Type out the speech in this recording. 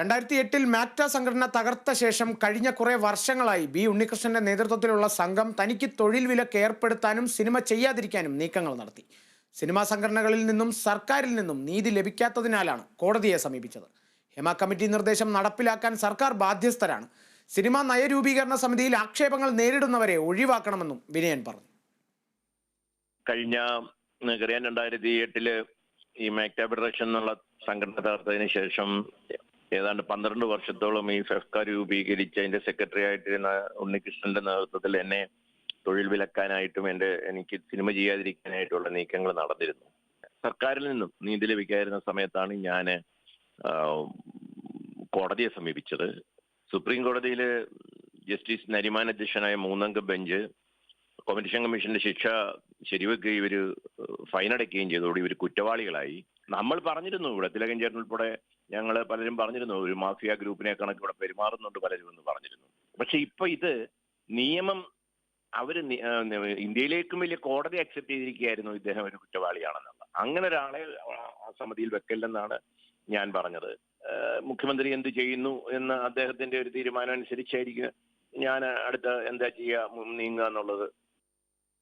2008 മാക്ട സംഘടന തകർത്ത ശേഷം കഴിഞ്ഞ കുറെ വർഷങ്ങളായി ബി ഉണ്ണികൃഷ്ണന്റെ നേതൃത്വത്തിലുള്ള സംഘം തനിക്ക് തൊഴിൽ വിലക്ക് ഏർപ്പെടുത്താനും സിനിമ ചെയ്യാതിരിക്കാനും നീക്കങ്ങൾ നടത്തി. സിനിമാ സംഘടനകളിൽ നിന്നും സർക്കാരിൽ നിന്നും നീതി ലഭിക്കാത്തതിനാലാണ് കോടതിയെ സമീപിച്ചത്. ഹേമ കമ്മിറ്റി നിർദ്ദേശം നടപ്പിലാക്കാൻ സർക്കാർ ബാധ്യസ്ഥരാണ്. സിനിമാ നയരൂപീകരണ സമിതിയിൽ ആക്ഷേപങ്ങൾ നേരിടുന്നവരെ ഒഴിവാക്കണമെന്നും വിനയൻ പറഞ്ഞു. കഴിഞ്ഞ 2008 ഈ മാക്ട ഫെഡറേഷൻ എന്നുള്ള സംഘടന തകർത്തതിന് ശേഷം ഏതാണ്ട് 12 വർഷത്തോളം ഈ ഫെഫ്ക രൂപീകരിച്ച് അതിന്റെ സെക്രട്ടറി ആയിട്ടിരുന്ന ഉണ്ണികൃഷ്ണന്റെ നേതൃത്വത്തിൽ എന്നെ തൊഴിൽ വിലക്കാനായിട്ടും എനിക്ക് സിനിമ ചെയ്യാതിരിക്കാനായിട്ടുള്ള നീക്കങ്ങൾ നടന്നിരുന്നു. സർക്കാരിൽ നിന്നും നീതി ലഭിക്കാതിരുന്ന സമയത്താണ് ഞാൻ കോടതിയെ സമീപിച്ചത്. സുപ്രീം കോടതിയിൽ ജസ്റ്റിസ് നരിമാൻ അധ്യക്ഷനായ 3-അംഗ ബെഞ്ച് കോമ്പറ്റീഷൻ കമ്മീഷന്റെ ശിക്ഷ ശരിവെക്കുകയും ഇവര് ഫൈനടയ്ക്കുകയും ചെയ്തതോടെ ഇവർ കുറ്റവാളികളായി. നമ്മൾ പറഞ്ഞിരുന്നു, ഇവിടെ തിലകൻ ചേട്ടൻ ഉൾപ്പെടെ ഞങ്ങൾ പലരും പറഞ്ഞിരുന്നു, ഒരു മാഫിയ ഗ്രൂപ്പിനെ കണക്ക് ഇവിടെ പെരുമാറുന്നുണ്ട് പലരും എന്ന് പറഞ്ഞിരുന്നു. പക്ഷെ ഇപ്പൊ ഇത് നിയമം അവര് ഇന്ത്യയിലേക്കും വലിയ കോടതി അക്സെപ്റ്റ് ചെയ്തിരിക്കുകയായിരുന്നു ഇദ്ദേഹം ഒരു കുറ്റവാളിയാണെന്നുള്ള. അങ്ങനെ ഒരാളെ ആ സമിതിയിൽ വെക്കല്ലെന്നാണ് ഞാൻ പറഞ്ഞത്. മുഖ്യമന്ത്രി എന്ത് ചെയ്യുന്നു എന്ന അദ്ദേഹത്തിന്റെ ഒരു തീരുമാനം അനുസരിച്ചായിരിക്കും ഞാൻ അടുത്ത എന്താ ചെയ്യുക, നീങ്ങുക എന്നുള്ളത്